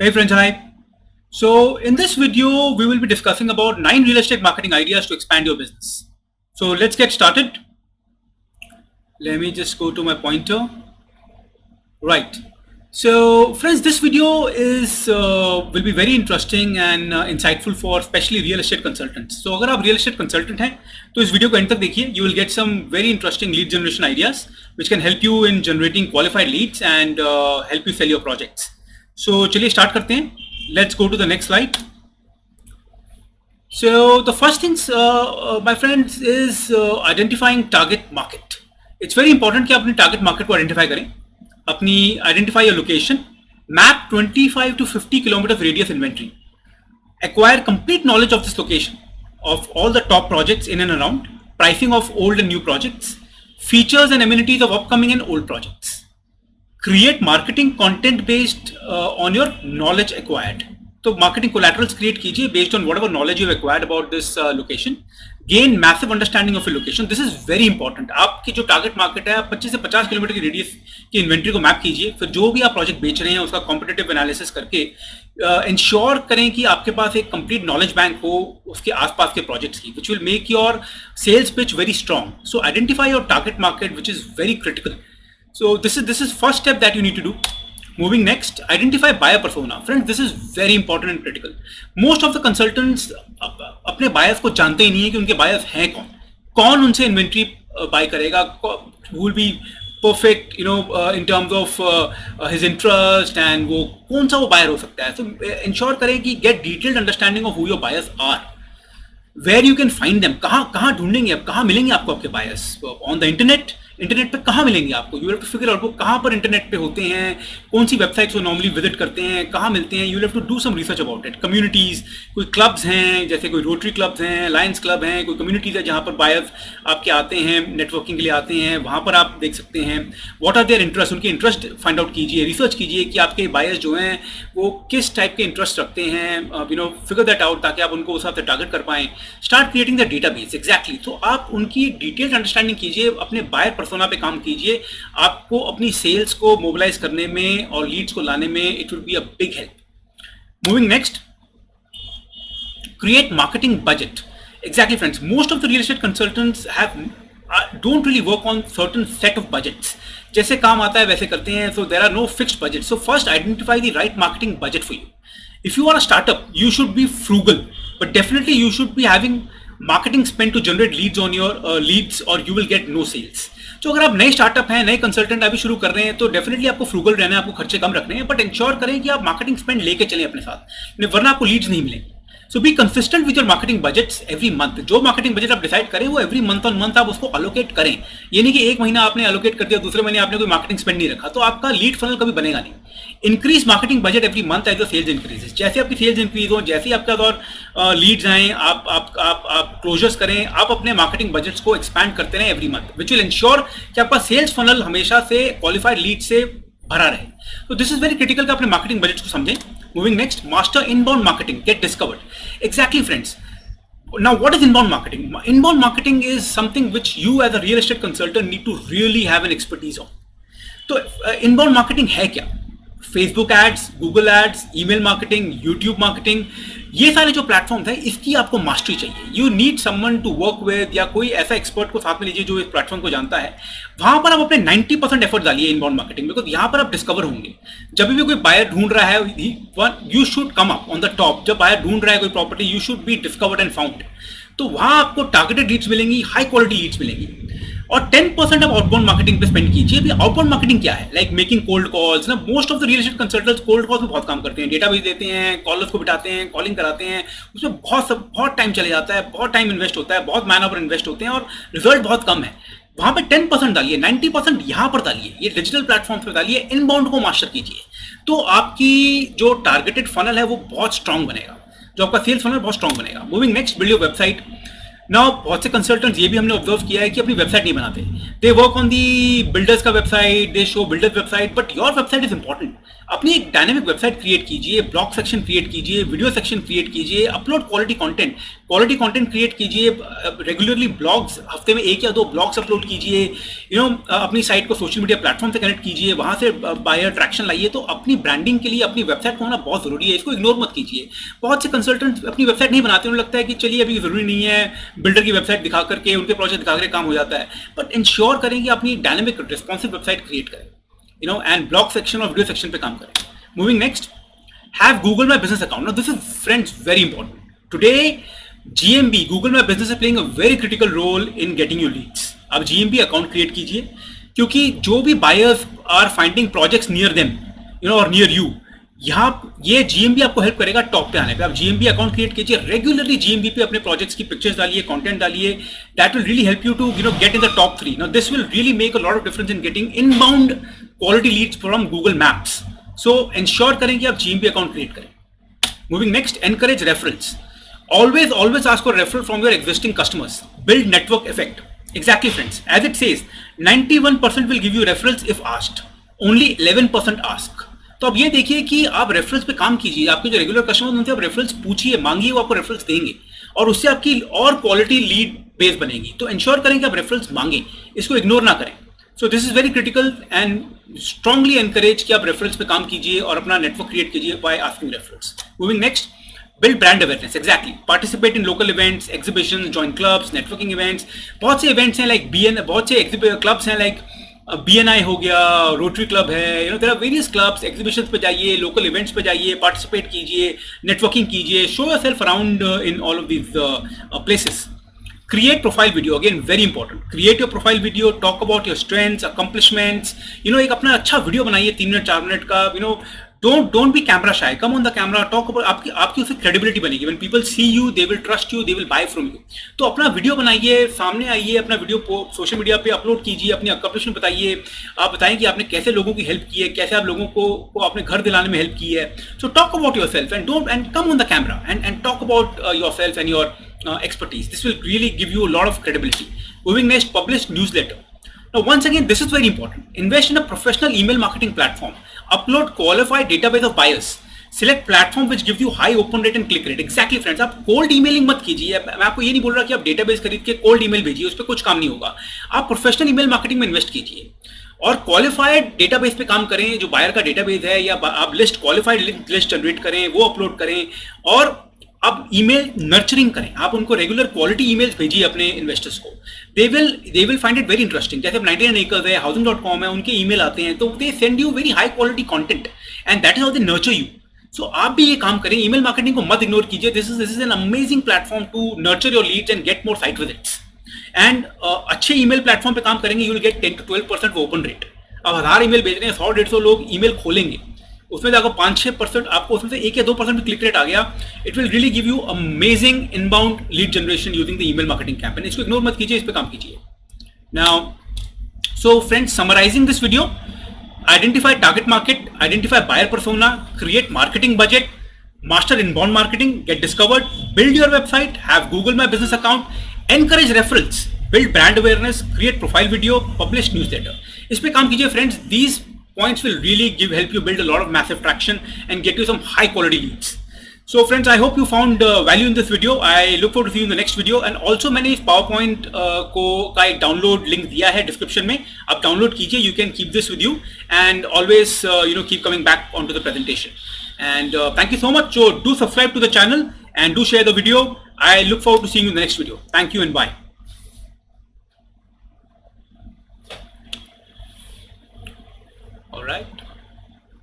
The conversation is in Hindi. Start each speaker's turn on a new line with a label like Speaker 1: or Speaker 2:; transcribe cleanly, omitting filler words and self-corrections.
Speaker 1: Hey friends, hi. So in this video, we will be discussing about 9 real estate marketing ideas to expand your business. So let's get started. Let me just go to my pointer. Right. So friends, this video is will be very interesting and insightful for especially real estate consultants. So अगर आप real estate consultant हैं, तो इस video को end तक देखिए. You will get some very interesting lead generation ideas which can help you in generating qualified leads and help you sell your projects. So चलिए start करते हैं. Let's go to the next slide. So the first things, my friends, is identifying target market. It's very important कि आप अपनी target market को identify करें. अपनी identify your location, map 25 to 50 kilometers radius inventory, acquire complete knowledge of this location, of all the top projects in and around, pricing of old and new projects, features and amenities of upcoming and old projects. Create marketing content based on your knowledge acquired. तो marketing collaterals create कीजिए based on whatever knowledge you have acquired about this location. Gain massive understanding of your location. This is very important. आपकी जो target market है, 25 से 50 किलोमीटर की रेडियस की इन्वेंट्री को मैप कीजिए. फिर जो भी आप प्रोजेक्ट बेच रहे हैं उसका कॉम्पिटिटिव एनालिसिस करके इंश्योर करें कि आपके पास एक कंप्लीट नॉलेज बैंक हो उसके आसपास के प्रोजेक्ट्स की, which will make your sales pitch very strong. So identify your target market, which is very critical. So this is first step that you need to do. Moving next, identify buyer persona. Friends, this is very important and critical. Most of the consultants अपने buyers को जानते ही नहीं है कि उनके buyers हैं कौन, कौन उनसे inventory buy करेगा, who will be perfect, in terms of his interest and वो कौन सा वो buyer हो सकता है. So ensure करें कि get detailed understanding of who your buyers are. Where you can find them, कहाँ ढूंढेंगे आप, कहाँ मिलेंगे आपको आपके buyers? On the इंटरनेट पे कहाँ मिलेंगे आपको? You have to figure out वो कहाँ पर इंटरनेट पे होते हैं, कौन सी वेबसाइट्स वो नॉर्मली विजिट करते हैं, कहाँ मिलते हैं. You have to do some research about it. Communities, कोई क्लब्स हैं जैसे कोई रोटरी क्लब्स हैं, लायंस क्लब हैं, कोई कम्युनिटीज़ है जहाँ पर बायर्स आपके आते हैं, नेटवर्किंग के लिए आते हैं, वहाँ पर आप देख सकते हैं. व्हाट आर देयर इंटरेस्ट, उनके इंटरेस्ट फाइंड आउट कीजिए, रिसर्च कीजिए कि आपके बायर्स जो हैं वो किस टाइप के इंटरेस्ट रखते हैं. फिगर दैट आउट ताकि आप उनको उस हिसाब से टारगेट कर पाएँ. Start creating the database. Exactly. तो आप उनकी डिटेल्ड अंडरस्टैंडिंग कीजिए, अपने बायर पर्सोना पे काम कीजिए. आपको अपनी सेल्स को मोबिलाइज करने में और लीड्स को लाने में it will be a big help. Moving next, create marketing budget. Exactly friends, most of the real estate consultants don't really work on certain set of budgets. जैसे काम आता है वैसे करते हैं. So there are no fixed budgets. So first identify the right marketing budget for you. If you are a startup, you should be frugal, but definitely you should be having marketing spend to generate leads on your leads or you will get no sales. तो अगर आप नए स्टार्टअप हैं, नए कंसल्टेंट अभी शुरू कर रहे हैं, तो डेफिनेटली आपको फ्रूगल रहना है, आपको खर्चे कम रखने हैं, बट इंश्योर करें कि आप मार्केटिंग स्पेंड लेके चलें अपने साथ, वरना आपको लीड्स नहीं मिलेंगे. So be consistent with your marketing budgets every month. जो मार्केटिंग बजट आप डिसाइड करें वो एवरी मंथ ऑन मंथ आप उसको अलोकेट करें. ये नहीं कि एक महीना आपने अलोकेट कर दिया, दूसरे महीने आपने कोई मार्केटिंग स्पेंड नहीं रखा, तो आपका लीड फनल कभी बनेगा नहीं. Increase marketing budget every month as the sales increases. जैसे आपकी सेल्स इंक्रीज हो, जैसे ही आपका और लीड्स आए, आप क्लोजर्स करें, आप अपने मार्केटिंग बजट्स को एक्सपैंड करते रहें every month, which will ensure कि आपका सेल्स फनल हमेशा से क्वालिफाइड लीड से भरा रहे. तो दिस इज वेरी क्रिटिकल कि अपने मार्केटिंग बजट्स को समझें. Moving next, master inbound marketing, get discovered. Exactly friends. Now what is inbound marketing? Inbound marketing is something which you as a real estate consultant need to really have an expertise on. तो inbound marketing है क्या? Facebook ads, Google ads, email marketing, YouTube marketing, ये सारे जो प्लेटफॉर्म्स हैं इसकी आपको मास्टरी चाहिए. You need someone to work with, या कोई ऐसा एक्सपर्ट को साथ में लीजिए जो इस प्लेटफॉर्म को जानता है. वहां पर आप अपने 90% एफर्ट डालिए इनबाउंड मार्केटिंग में, बिकॉज यहाँ पर आप डिस्कवर होंगे. जब भी कोई बायर ढूंढ रहा है, you should come up on the top. जब बायर ढूंढ रहा है कोई property, you should be discovered and found. तो वहां आपको टारगेटेड लीड्स मिलेंगी, हाई क्वालिटी लीड्स मिलेंगी. और 10% आप आउटबाउंड मार्केटिंग पे स्पेंड कीजिए. अभी आउटबाउंड मार्केटिंग क्या है? लाइक मेकिंग कोल्ड कॉल्स ना. Most of the real estate consultants cold calls में बहुत काम करते हैं, डेटाबेस देते हैं, कॉलर्स को बिठाते हैं, कॉलिंग कराते हैं. उसमें बहुत टाइम चले जाता है, बहुत टाइम इन्वेस्ट होता है, बहुत मैन आवर इन्वेस्ट होते हैं और रिजल्ट बहुत कम है. वहां पे 10% डालिए, 90% यहां पर डालिए, ये डिजिटल प्लेटफॉर्म्स पे डालिए. इनबाउंड को मास्टर कीजिए, तो आपकी जो टारगेटेड फनल है वो बहुत स्ट्रांग बनेगा, जो आपका सेल्स फनल बहुत स्ट्रांग बनेगा. Moving next, build your website. Now बहुत से कंसल्टेंट्स ये भी हमने ऑब्जर्व किया है कि अपनी वेबसाइट नहीं बनाते. They work on the builders का website, they show builders website, but your website is important. अपनी एक डायनेमिक वेबसाइट क्रिएट कीजिए, ब्लॉग सेक्शन क्रिएट कीजिए, वीडियो सेक्शन क्रिएट कीजिए, अपलोड क्वालिटी कंटेंट क्रिएट कीजिए, रेगुलरली ब्लॉग्स, हफ्ते में 1 या 2 ब्लॉग्स अपलोड कीजिए, अपनी साइट को सोशल मीडिया प्लेटफॉर्म से कनेक्ट कीजिए, वहां से बायर ट्रैक्शन लाइए. तो अपनी ब्रांडिंग के लिए अपनी वेबसाइट होना बहुत जरूरी है, इसको इग्नोर मत कीजिए. बहुत से कंसल्टेंट्स अपनी वेबसाइट नहीं बनाते, उन्हें लगता है कि चलिए अभी जरूरी नहीं है, बिल्डर की वेबसाइट दिखा करके, उनके प्रोजेक्ट दिखा करके काम हो जाता है. बट इंश्योर करें कि अपनी डायनेमिक रिस्पॉन्सिव वेबसाइट क्रिएट करें, एंड ब्लॉग सेक्शन और वीडियो सेक्शन पे काम करें. Moving next, have Google My Business account. Now this is, friends, very important. Today, GMB, Google My Business is playing a very critical role in getting you leads. आप GMB account create कीजिए, क्योंकि जो भी buyers are finding projects near them, or near you, यहाँ ये GMB आपको हेल्प करेगा टॉप पे आने पे. आप GMB अकाउंट क्रिएट कीजिए, रेगुलरली GMB पे अपने प्रोजेक्ट्स की पिक्चर्स डालिए, कंटेंट डालिए. That will really help you to get in the top 3. Now this will really make a lot of difference in getting inbound quality leads from Google Maps. So ensure करें कि आप GMB अकाउंट क्रिएट करें. Moving next, encourage referrals. Always ask for referral from your existing customers. Build network effect. Exactly, friends. As it says, 91% will give you referrals if asked. Only 11% ask. तो अब ये देखिए कि आप रेफरल्स पे काम कीजिए. आपके जो रेगुलर कस्टमर उनसे आप रेफरल्स पूछिए, मांगिए, वो आपको रेफरल्स देंगे और उससे आपकी और क्वालिटी लीड बेस बनेगी. तो इंश्योर करें कि आप रेफरल्स मांगें, इसको इग्नोर ना करें. So this is very critical and strongly encourage कि आप रेफरल्स पे काम कीजिए और अपना नेटवर्क क्रिएट कीजिए by asking referrals. Moving next, build brand awareness. Exactly. Participate in local events, exhibitions, join clubs, networking events. बहुत से events हैं like बहुत से clubs हैं like BNI हो गया, Rotary Club है, there are various clubs. Exhibitions पे जाइए, local events पे जाइए, participate कीजिए, networking कीजिए, show yourself around in all of these places. Create profile video. Again, very important. Create your profile video. Talk about your strengths, accomplishments. एक अपना अच्छा वीडियो बनाइए 3 मिनट 4 मिनट का. Don't be camera shy. Come on the camera. Talk about आपकी उससे credibility बनेगी. When people see you, they will trust you. They will buy from you. तो अपना वीडियो बनाइए, सामने आइए, अपना वीडियो सोशल मीडिया पे अपलोड कीजिए, अपनी accomplishment बताइए. आप बताएं कि आपने कैसे लोगों की हेल्प की है, कैसे आप लोगों को अपने घर दिलाने में हेल्प की है. So talk about yourself and come on the camera and talk about yourself and your expertise. This will really give you a lot of credibility. Moving next, publish newsletter. Now, once again, this is very important. Invest in a professional email marketing platform. Upload qualified database of buyers. Select platform which gives you high open rate and click rate. Exactly, friends. आप cold emailing मत कीजिए. मैं आपको ये नहीं बोल रहा कि आप database खरीद के cold email भेजिए, उस पर कुछ काम नहीं होगा. आप professional email marketing में invest कीजिए और क्वालिफाइड डेटाबेस पे काम करें. जो बायर का डेटाबेस है या आप लिस्ट क्वालिफाइड लिस्ट जनरेट करें, वो अपलोड करें और आप ईमेल नर्चरिंग करें. आप उनको रेगुलर क्वालिटी ईमेल्स भेजिए अपने इन्वेस्टर्स को. They will find it very interesting. जैसे 99 acres है, housing.com है, उनके ईमेल आते हैं तो they send you very high quality content and that is how they nurture you. So आप भी ये काम करें. ईमेल मार्केटिंग को मत इग्नोर कीजिए. This is an amazing platform to nurture your leads and get more site visits. And अच्छे ईमेल प्लेटफॉर्म पे काम करेंगे, you will get 10 to 12% open rate. अब 1000 ईमेल भेज रहे हैं, 100-150 लोग ईमेल खोलेंगे, उसमें जाकर 5-6% आपको उसमें से 1 या 2% भी क्लिक रेट आ गया. It will really give you amazing inbound lead generation using the email marketing campaign. इसको इग्नोर मत कीजिए, इस पे काम कीजिए. Now so friends, summarising this video, identify target market, identify buyer persona, create marketing budget, master inbound marketing, get discovered, build your website, have Google My Business account, encourage referrals, build brand awareness, create profile video, publish newsletter. इस पे काम कीजिए friends. These points will really help you build a lot of massive traction and get you some high quality leads. So friends, I hope you found value in this video. I look forward to see you in the next video. And also मैंने इस PowerPoint का एक download link दिया है description में. आप download कीजिए. You can keep this with you and always keep coming back onto the presentation. And thank you so much. So do subscribe to the channel and do share the video. I look forward to seeing you in the next video. Thank you and bye.